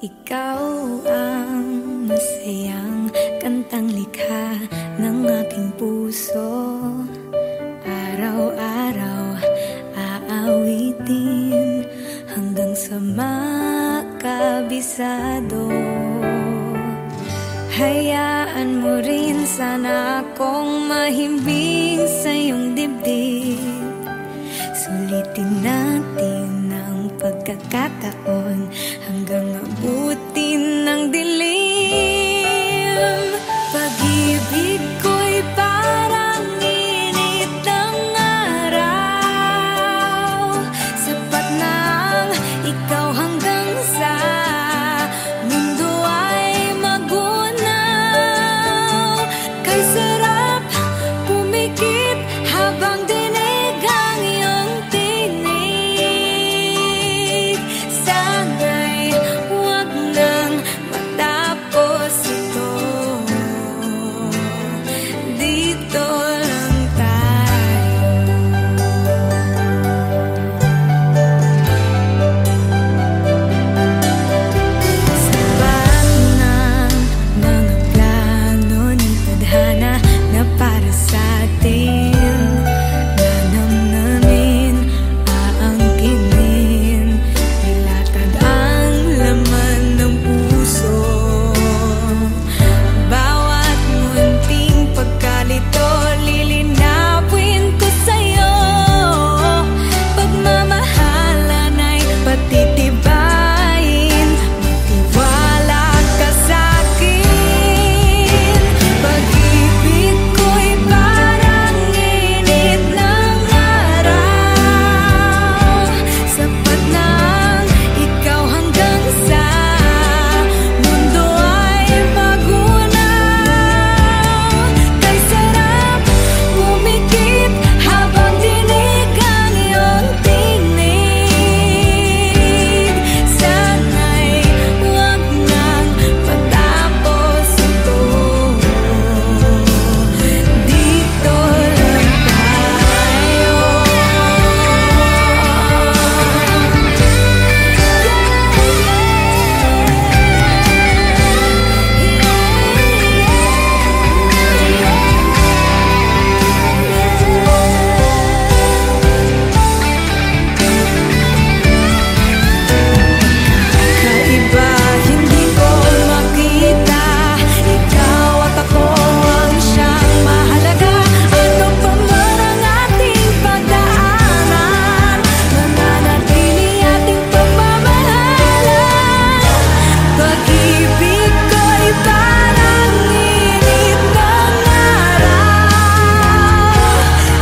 Ikaw ang masayang kantang likha ng aking puso. Araw-araw aawitin hanggang sa makabisado. Hayaan mo rin sana akong mahimbing sa iyong dibdib. Sulitin natin ang pagkakataon hanggang abutin ng dilim. Pag-ibig ko'y parang init ng araw. Sapat na ang ikaw hanggang sa mundo ay magunaw. Kay sarap pumikit habang dinig ang iyong tinig. Sana'y huwag nang matapos ito. Dito lang tayo. Sapat ng mga plano ng tadhana na para sa atin. Nanamnamin, aangkinin, nilatag ang laman ng puso. Bawat munting pagkalito, lilinawin ko sa'yo. Pagmamahalan ay patitibayin, magtiwala ka sa'kin. Pag-ibig ko'y parang init ng araw. Sapat na ang ikaw hanggang sa mundo ay magunaw. Kay sarap pumikit habang dinig ang iyong tinig. Sana'y huwag nang matapos ito. Dito lang tayo. Kaiba, hindi ko makita. Ikaw at ako ang siyang mahalaga. Ano pa man ang ating pagdaanan, mananatili ating pagmamahalan. Pag-ibig ko'y parang init ng araw.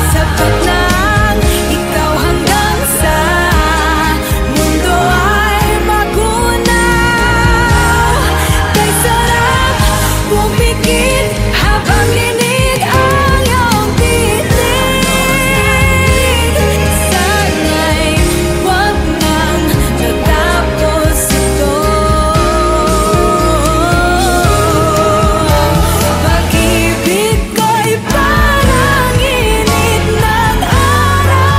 Sapat na ang ikaw hanggang sa mundo ay magunaw. Kay sarap pumikit habang dinig ang iyong tinig. Sana'y huwag nang matapos ito. Pag-ibig ko'y parang init ng araw.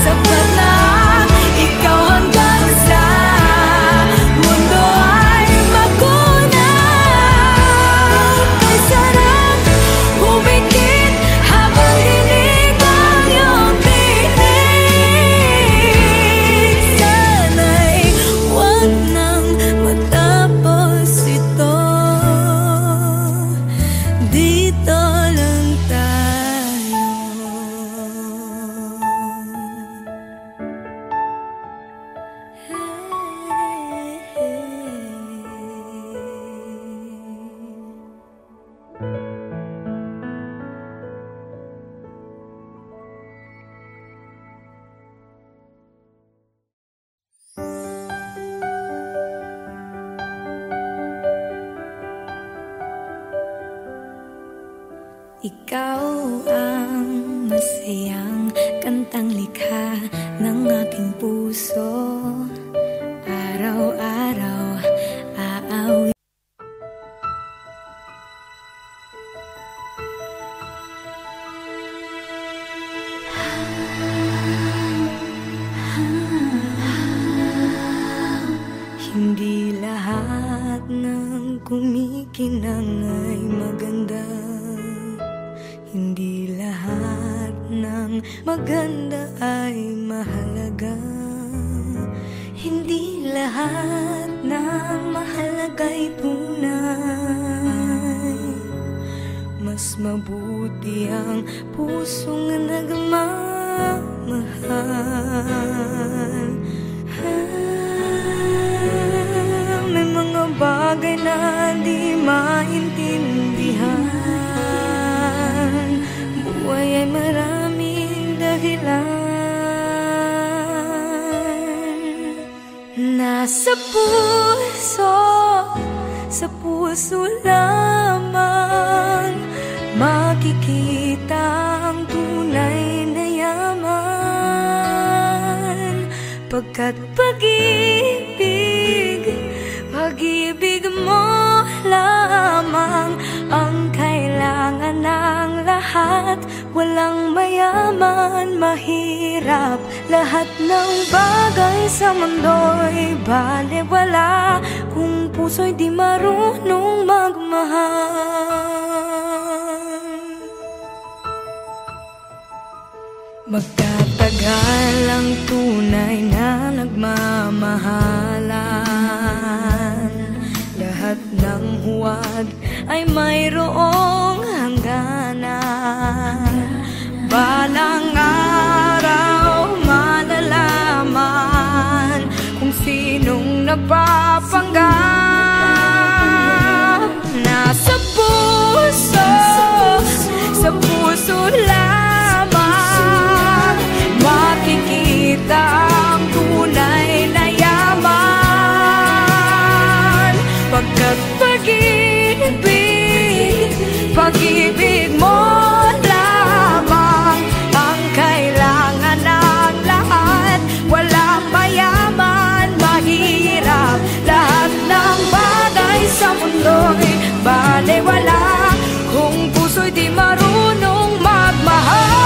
Sapat na ang ikaw hanggang sa mundo ay magunaw. Kay sarap pumikit habang dinig ang iyong tinig. Sana'y huwag nang matapos ito. Dito lang tayo. Ikaw ang masayang kantang likha ng aking puso. Araw-araw aawi. maganda ay mahalaga. Hindi lahat ng mahalaga ay tunay. Mas mabuti ang pusong nagmamahal. May mga bagay na di maintindihan. Buhay ay maraming dahilan. Nasa puso, sa puso lamang makikita ang tunay na yaman. Pagkat pag-ibig mo lamang ang kailangan ng lahat. Walang mayaman, mahirap, lahat ng bagay sa mundo'y balewala kung puso'y di marunong magmahal. Magtatagal ang tunay na nagmamahalan. Lahat ng huwad ay mayroong hangganan. Balang araw malalaman kung sinong napapanggap. Nasa puso, sa puso lamang makikita ang tunay na yaman. Pagkat pag-ibig mo lamang ang kailangan ng lahat. Walang mayaman, mahirap, lahat ng bagay sa mundo'y balewala kung puso'y di marunong magmahal.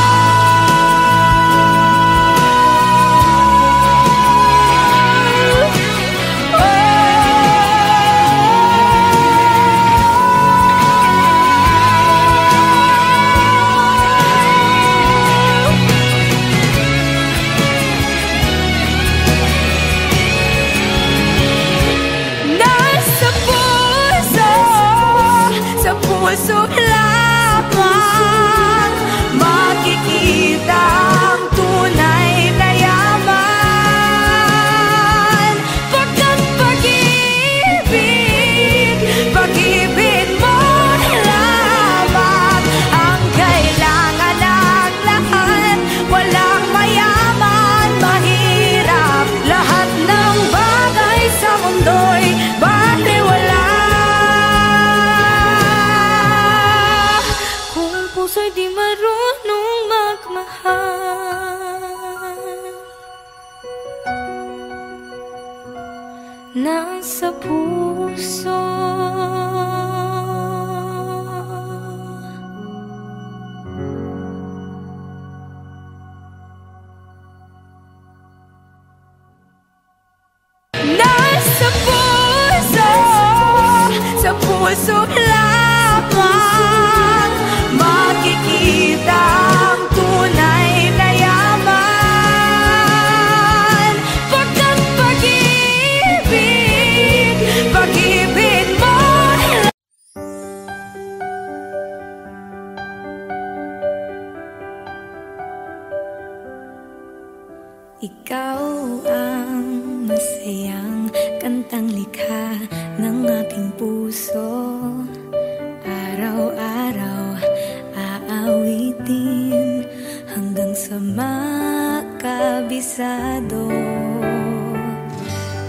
Puso lamang makikita ang tunay na yaman. Pagkat pag-ibig mo lamang ang kailangan ng lahat. Walang mayaman, mahirap, lahat ng bagay sa mundo'y balewala puso'y di marunong magmahal. Nasa puso, nasa puso, sa puso lamang makikita ang tunay na yaman. Pagkat pag-ibig mo. Ikaw ang masayang kantang likha ng aking puso. Araw-araw aawitin hanggang sa makabisado.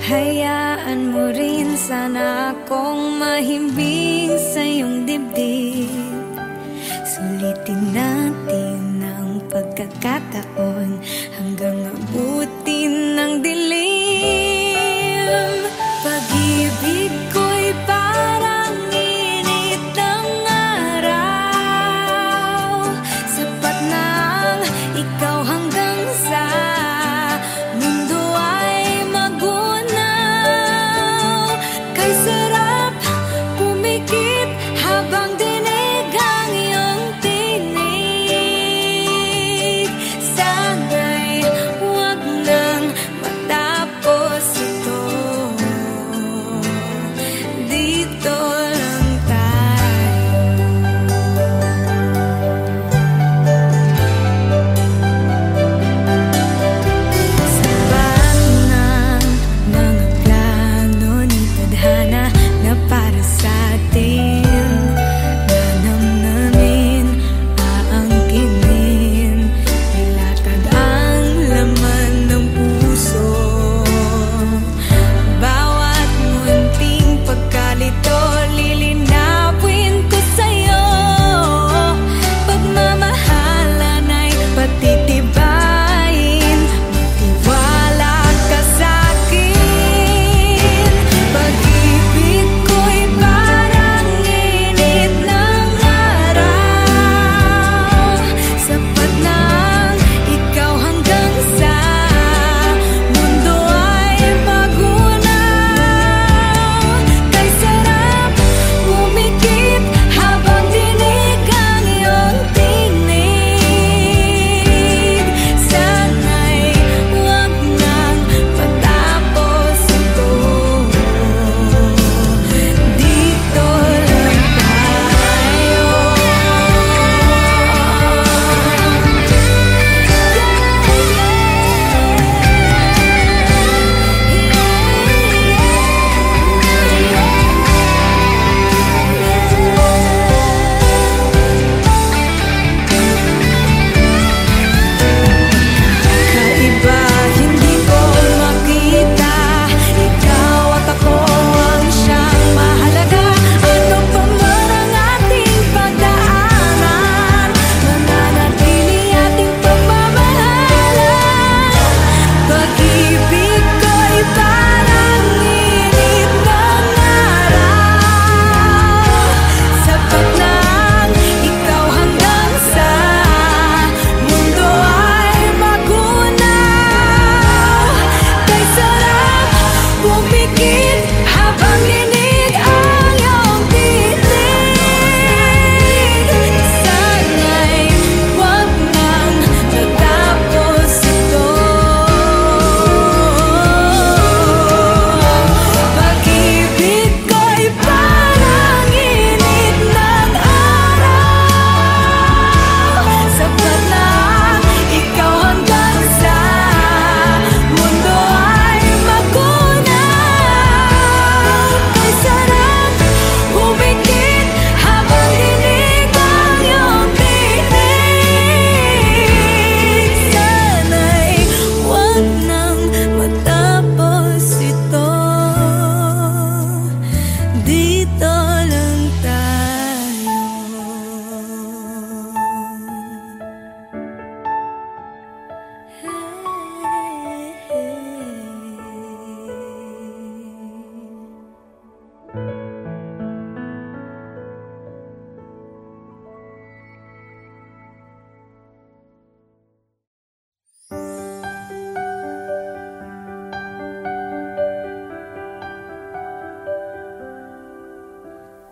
Hayaan mo rin sana akong mahimbing sa iyong dibdib. Sulitin natin ang pagkakataon hanggang abutin ng dilim. Pag-ibig ko'y parang init ng araw. Sapat na ang ikaw hanggang sa mundo ay magunaw. Kay sarap pumikit habang dinig ang iyong tinig sa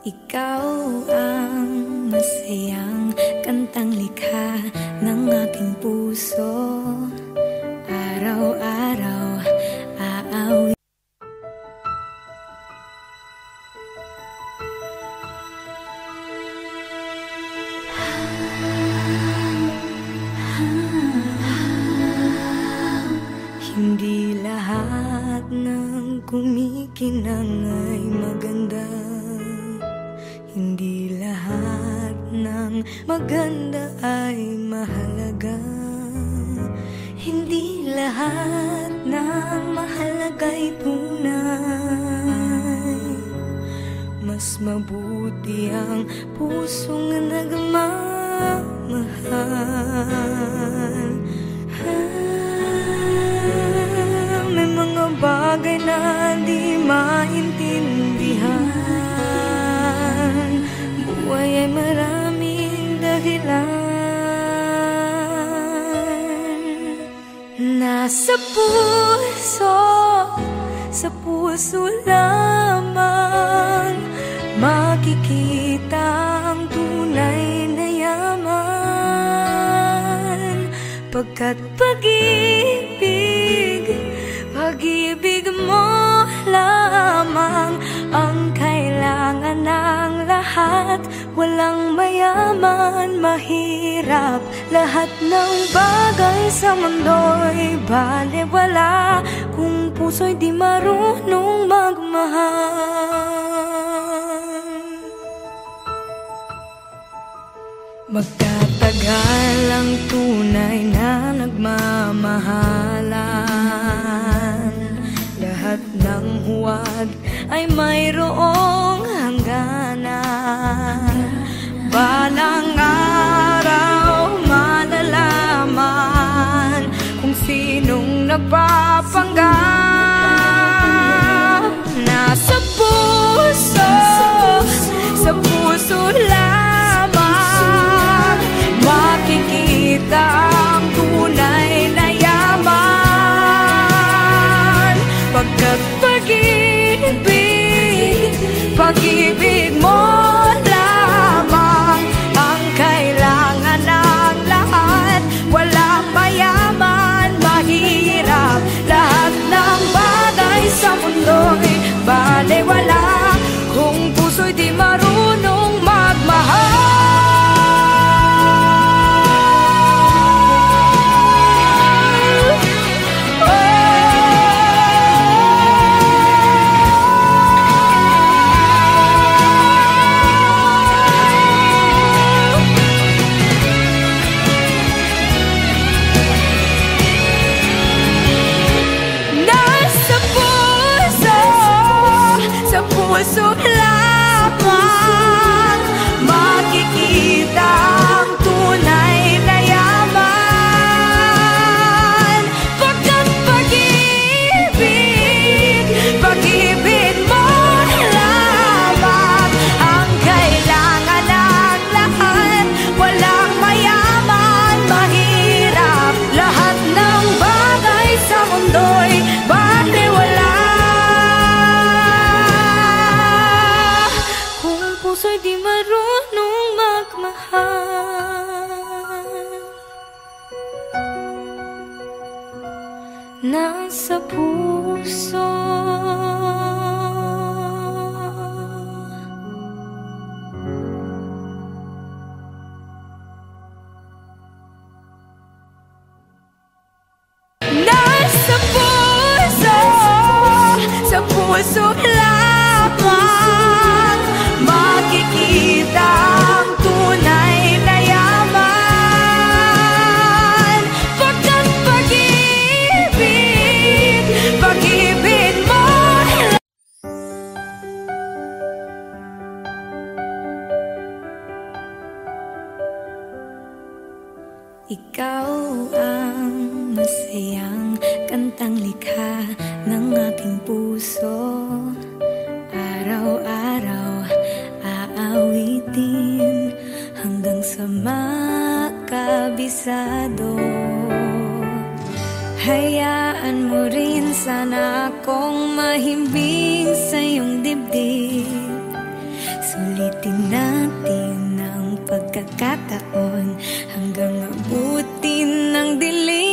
Ikaw ang masayang kantang likha ng aking puso. Araw-araw aawit. Hindi lahat ng kumikinang ay maganda. Hindi lahat ng maganda ay mahalaga. Hindi lahat ng mahalaga ay tunay. Mas mabuti ang pusong nagmamahal. May mga bagay na di maintindihan. Buhay ay maraming dahilan. Nasa puso, sa puso lamang makikita ang tunay na yaman. Pagkat pag-ibig mo lamang ang kailangan ng lahat. Walang mayaman, mahirap, lahat ng bagay sa mundo'y balewala kung puso'y di marunong magmahal. Magtatagal ang tunay na nagmamahalan. Lahat ng huwad ay mayroong hangganan. Balang araw malalaman kung sinong napapanggap. Nasa puso, sa puso lamang makikita ang tunay na yaman. Pagkat pag-ibig mo lamang ang kailangan ng lahat. Walang mayaman, mahirap, lahat ng bagay sa mundo'y balewala kung puso'y di marunong magmahal. Puso lamang makikita ang tunay na yaman. Pagkat pag-ibig mo lamang ang kailangan ng lahat. Walang mayaman, mahirap, lahat ng bagay sa mundo'y balewala puso'y di marunong magmahal. Nasa puso, nasa puso, sa puso lamang makikita ang tunay na yaman. Pagkat pag-ibig mo. Ikaw ang masayang kantang likha ng aking puso. Araw-araw aawitin hanggang sa makabisado. Hayaan mo rin sana akong mahimbing sa iyong dibdib. Sulit pagkakataon hanggang abutin ng dilim.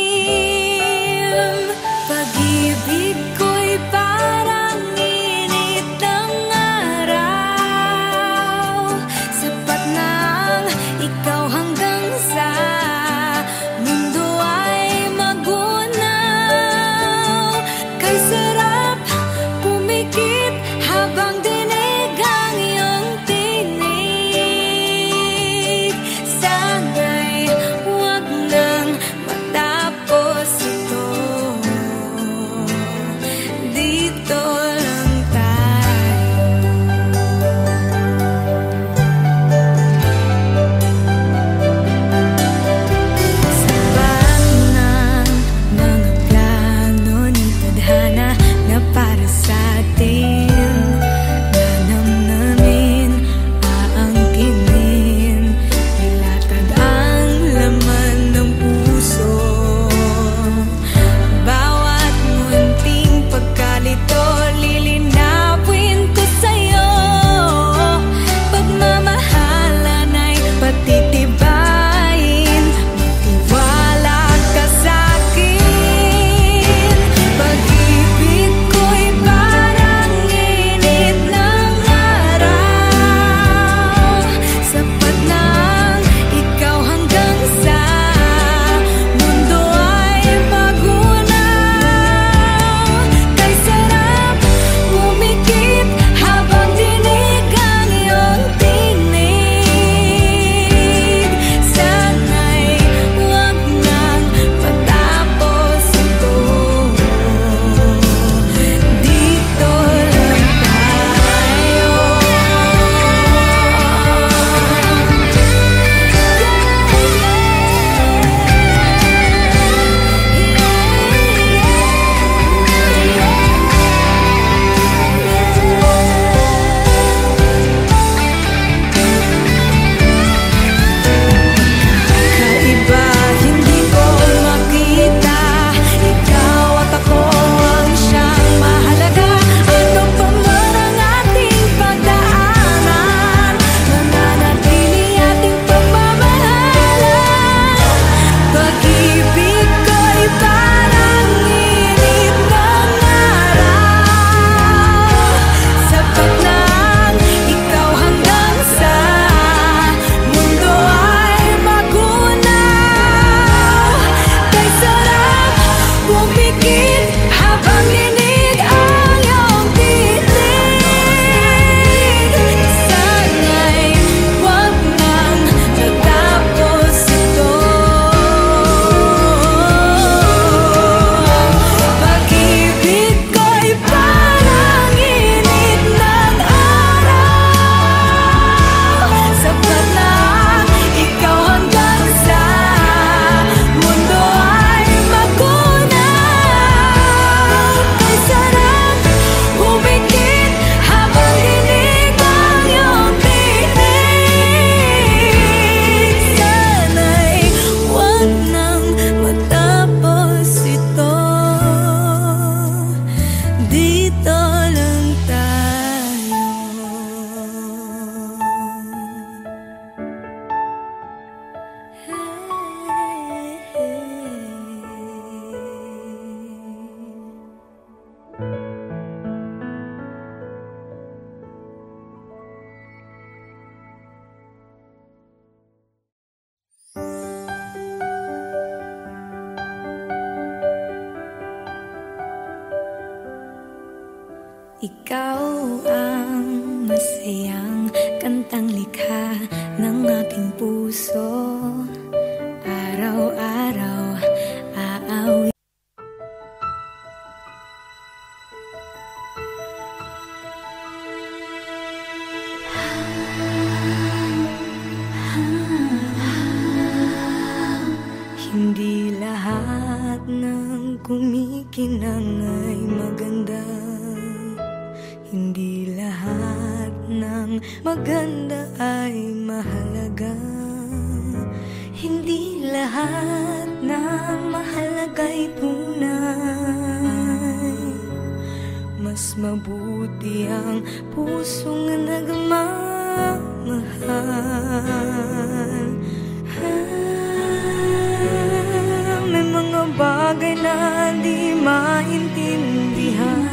Pag-ibig ko'y parang init ng araw, sapat nang ikaw hanggang sa mundo ay magunaw. Kay sarap pumikit habang dinig ang iyong tinig. Sana'y huwag nang matapos ito. Dito lang tayo. Sapat ng mga plano ni tadhana na para sa atin, nanamnamin, aangkinin, nilatag ang laman ng puso. Bawat munting pagkalito, lilinawin ko sa'yo. Pagmamahalan ay patitibayin, magtiwala ka sa'kin. Pag-ibig ko'y parang init ng araw, sapat nang ikaw hanggang sa mundo ay magunaw. Kay sarap pumikit habang dinig ang iyong tinig. Sana'y huwag nang matapos ito. Dito lang tayo. Kaiba, hindi ko makita. Ikaw at ako ang siyang mahalaga. Ano pa man ang ating pagdaanan, mananatili ating pagmamahalan. Pag-ibig ko'y parang init ng araw, sapat nang ikaw hanggang sa mundo ay magunaw. Kay sarap pumikit habang dinig ang iyong tinig. Sana'y huwag nang matapos ito. Pag-ibig ko'y parang init ng araw, sapat nang ikaw hanggang sa mundo ay magunaw. Kay sarap pumikit habang dinig ang iyong tinig. Sana'y huwag nang matapos ito. Dito lang tayo. Ikaw ang masayang kantang likha ng aking puso. Araw-araw aawi. Hindi lahat ng kumikinang ay maganda. Hindi lahat ng maganda ay mahalaga. Hindi lahat ng mahalaga'y tunay. Mas mabuti ang pusong nagmamahal magmahal. May mga bagay na di maintindihan.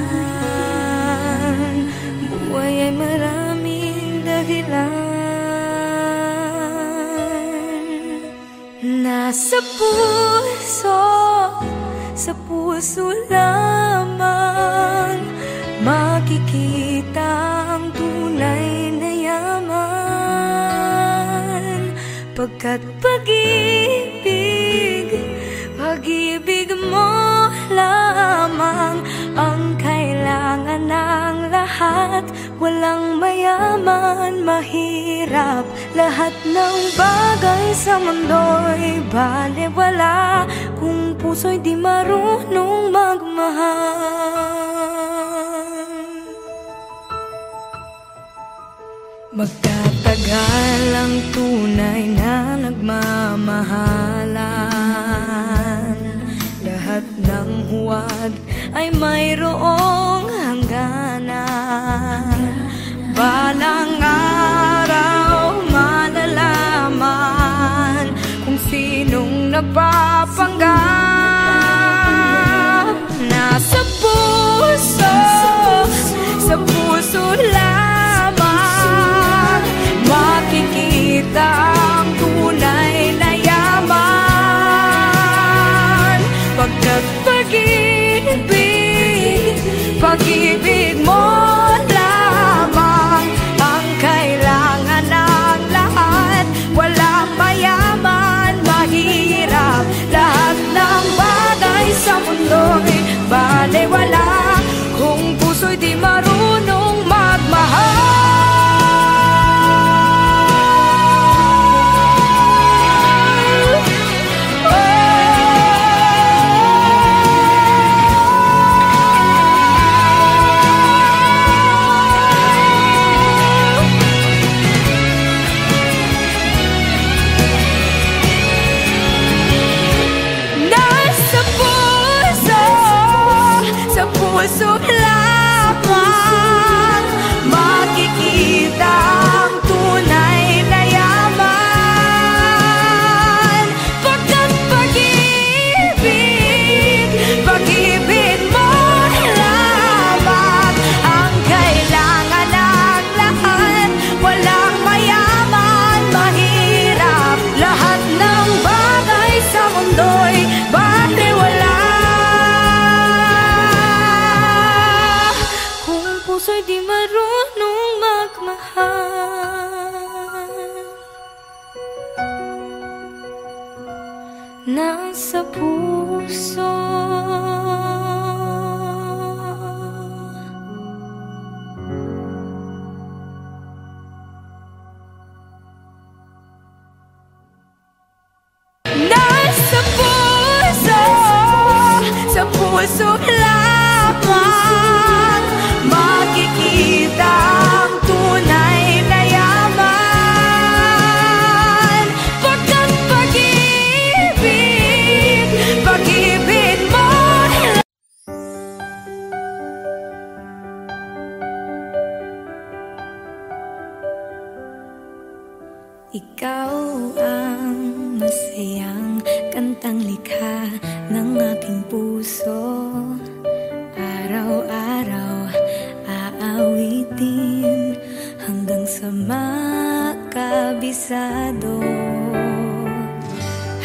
Buhay ay maraming dahilan. Nasa puso, sa puso lamang makikita ang tunay na yaman. Pagkat pag-ibig mo lamang ang kailangan ng lahat. Walang mayaman, mahirap, lahat ng bagay sa mundo'y balewala kung puso'y di marunong magmahal. Magtatagal ang tunay na nagmamahalan. Lahat ng huwad ay mayroong hangganan. Balang araw malalaman kung sinong napapanggap. Nasa puso, sa puso lamang makikita ang tunay na yaman. Pagkat pag-ibig mo lamang ang kailangan ng lahat. Walang mayaman, mahirap, lahat ng bagay sa mundo'y balewala kung puso'y di marunong magmahal. Puso lamang makikita ang tunay na yaman. Pagkat pag-ibig mo lamang ang kailangan ng lahat. Walang mayaman, mahirap, lahat ng bagay sa mundo'y balewala puso'y di marunong magmahal. Nasa puso, nasa puso, sa puso lamang makikita ang tunay na yaman. Pagkat pag-ibig mo ikaw ang masayang kantang likha ng aking puso. Araw-araw aawitin hanggang sa makabisado.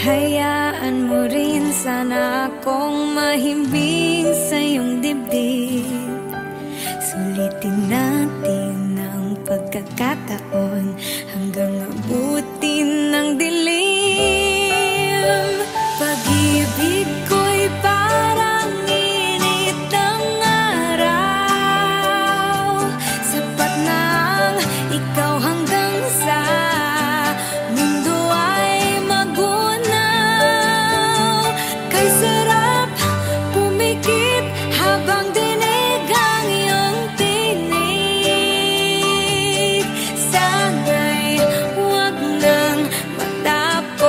Hayaan mo rin sana akong mahimbing sa iyong dibdib. Sulitin natin ang pagkakataon hanggang abutin ng dilim. Pag-ibig ko'y parang init ng araw. Sapat na ang ikaw hanggang sa mundo ay magunaw. Kay sarap pumikit habang dinig ang iyong tinig. Sana'y huwag nang matapos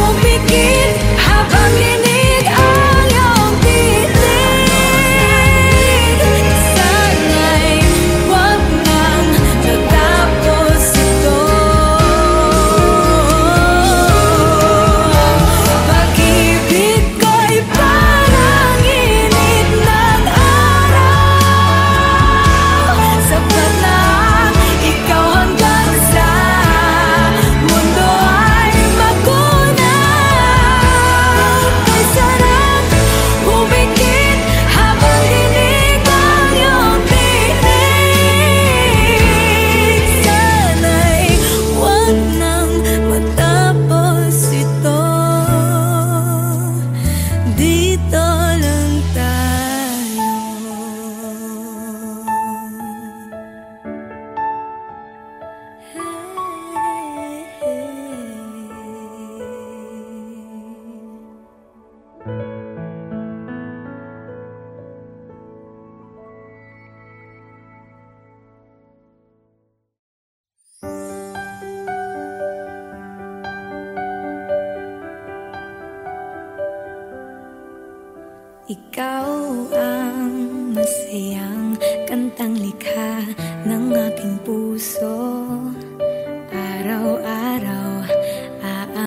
Pumikit habang dinig ang iyong tinig. Sana'y huwag nang natapos ito. Pag-ibig ko'y parang init ng araw. Sapat na ikaw hanggang sa mundo ay magunaw. Kay sarap pumikit habang dinig ang iyong tinig. Sana'y huwag nang matapos ito. Dito lang tayo. Ikaw ang masayang kantang likha ng aking puso.